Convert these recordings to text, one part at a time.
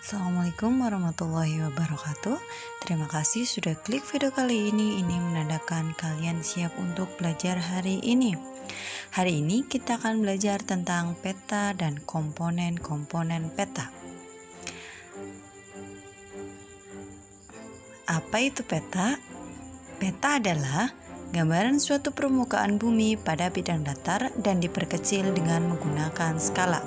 Assalamualaikum warahmatullahi wabarakatuh. Terima kasih sudah klik video kali ini. Ini menandakan kalian siap untuk belajar hari ini. Hari ini kita akan belajar tentang peta dan komponen-komponen peta. Apa itu peta? Peta adalah gambaran suatu permukaan bumi pada bidang datar dan diperkecil dengan menggunakan skala.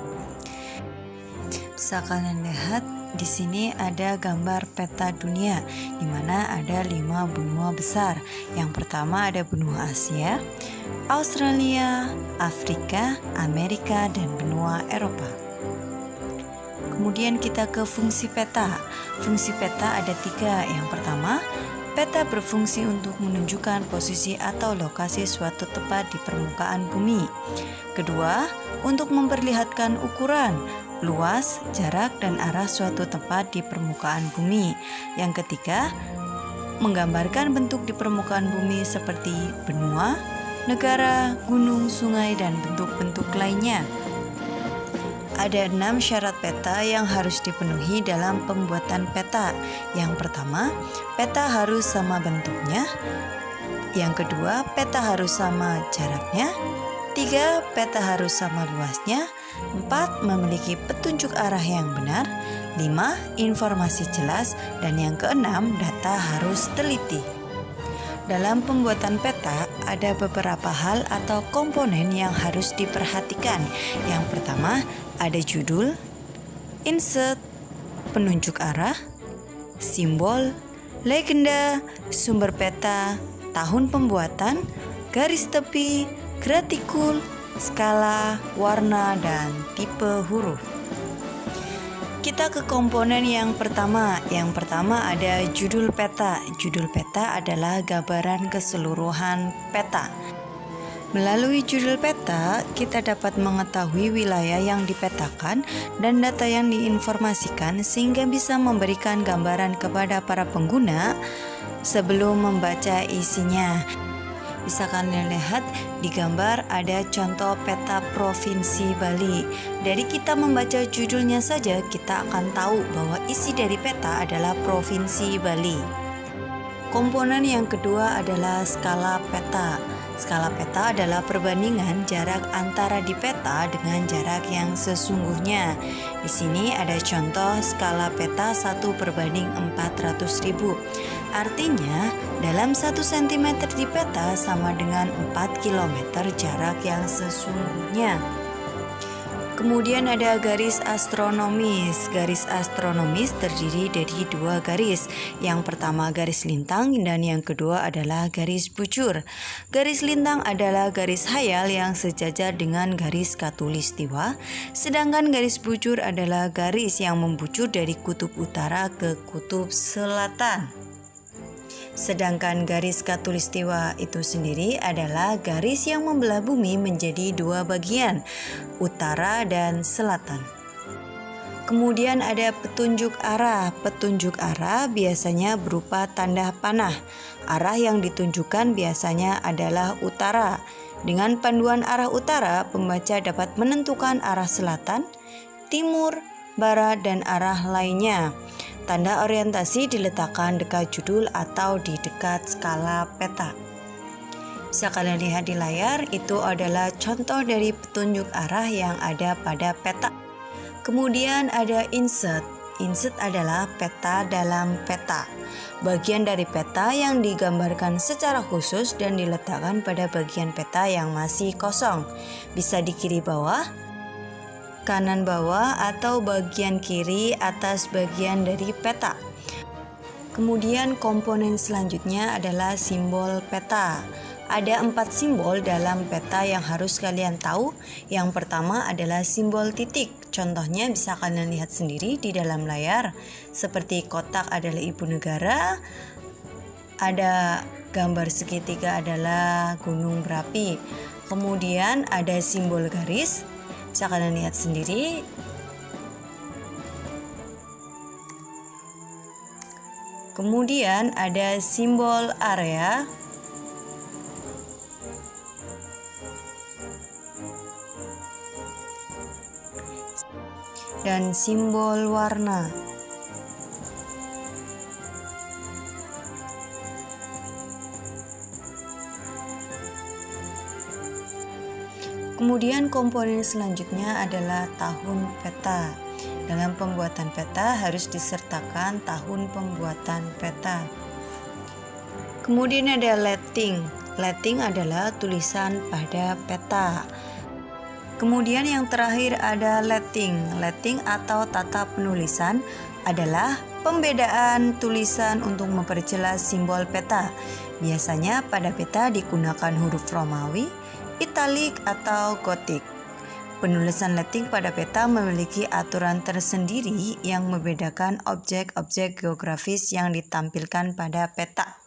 Bisa kalian lihat di sini ada gambar peta dunia, di mana ada 5 benua besar. Yang pertama ada benua Asia, Australia, Afrika, Amerika, dan benua Eropa. Kemudian kita ke fungsi peta. Fungsi peta ada 3. Yang pertama, peta berfungsi untuk menunjukkan posisi atau lokasi suatu tempat di permukaan bumi. Kedua, untuk memperlihatkan ukuran, luas, jarak, dan arah suatu tempat di permukaan bumi. Yang ketiga, menggambarkan bentuk di permukaan bumi seperti benua, negara, gunung, sungai, dan bentuk-bentuk lainnya. Ada 6 syarat peta yang harus dipenuhi dalam pembuatan peta. Yang pertama, peta harus sama bentuknya. Yang kedua, peta harus sama jaraknya. 3, peta harus sama luasnya. 4, memiliki petunjuk arah yang benar. 5, informasi jelas. Dan yang keenam, data harus teliti. Dalam pembuatan peta, ada beberapa hal atau komponen yang harus diperhatikan. Yang pertama, ada judul, insert, penunjuk arah, simbol, legenda, sumber peta, tahun pembuatan, garis tepi, gratikul, skala, warna, dan tipe huruf. Kita ke komponen yang pertama. Yang pertama ada judul peta. Judul peta adalah gambaran keseluruhan peta. Melalui judul peta, kita dapat mengetahui wilayah yang dipetakan dan data yang diinformasikan sehingga bisa memberikan gambaran kepada para pengguna sebelum membaca isinya. Bisa kalian lihat di gambar ada contoh peta Provinsi Bali. Dari kita membaca judulnya saja kita akan tahu bahwa isi dari peta adalah Provinsi Bali. Komponen yang kedua adalah skala peta. Skala peta adalah perbandingan jarak antara di peta dengan jarak yang sesungguhnya. Di sini ada contoh skala peta 1/400.000. Artinya, dalam 1 cm di peta sama dengan 4 km jarak yang sesungguhnya. Kemudian ada garis astronomis. Garis astronomis terdiri dari 2 garis. Yang pertama garis lintang dan yang kedua adalah garis bujur. Garis lintang adalah garis hayal yang sejajar dengan garis khatulistiwa, sedangkan garis bujur adalah garis yang membujur dari kutub utara ke kutub selatan. Sedangkan garis khatulistiwa itu sendiri adalah garis yang membelah bumi menjadi 2 bagian, utara dan selatan. Kemudian ada petunjuk arah. Petunjuk arah biasanya berupa tanda panah. Arah yang ditunjukkan biasanya adalah utara. Dengan panduan arah utara, pembaca dapat menentukan arah selatan, timur, barat, dan arah lainnya. Tanda orientasi diletakkan dekat judul atau di dekat skala peta. Bisa kalian lihat di layar, itu adalah contoh dari petunjuk arah yang ada pada peta. Kemudian ada insert. Insert adalah peta dalam peta. Bagian dari peta yang digambarkan secara khusus dan diletakkan pada bagian peta yang masih kosong. Bisa di kiri bawah, kanan bawah, atau bagian kiri atas bagian dari peta. Kemudian komponen selanjutnya adalah simbol peta. Ada 4 simbol dalam peta yang harus kalian tahu. Yang pertama adalah simbol titik. Contohnya bisa kalian lihat sendiri di dalam layar. Seperti kotak adalah ibu negara, ada gambar segitiga adalah gunung berapi. Kemudian ada simbol garis. Bisa kalian lihat sendiri. Kemudian ada simbol area. Dan simbol warna. Kemudian komponen selanjutnya adalah tahun peta. Dalam pembuatan peta harus disertakan tahun pembuatan peta. Kemudian ada letting. Letting adalah tulisan pada peta. Kemudian yang terakhir ada letting. Letting atau tata penulisan adalah pembedaan tulisan untuk memperjelas simbol peta. Biasanya pada peta digunakan huruf Romawi, italik atau gotik. Penulisan letting pada peta memiliki aturan tersendiri yang membedakan objek-objek geografis yang ditampilkan pada peta.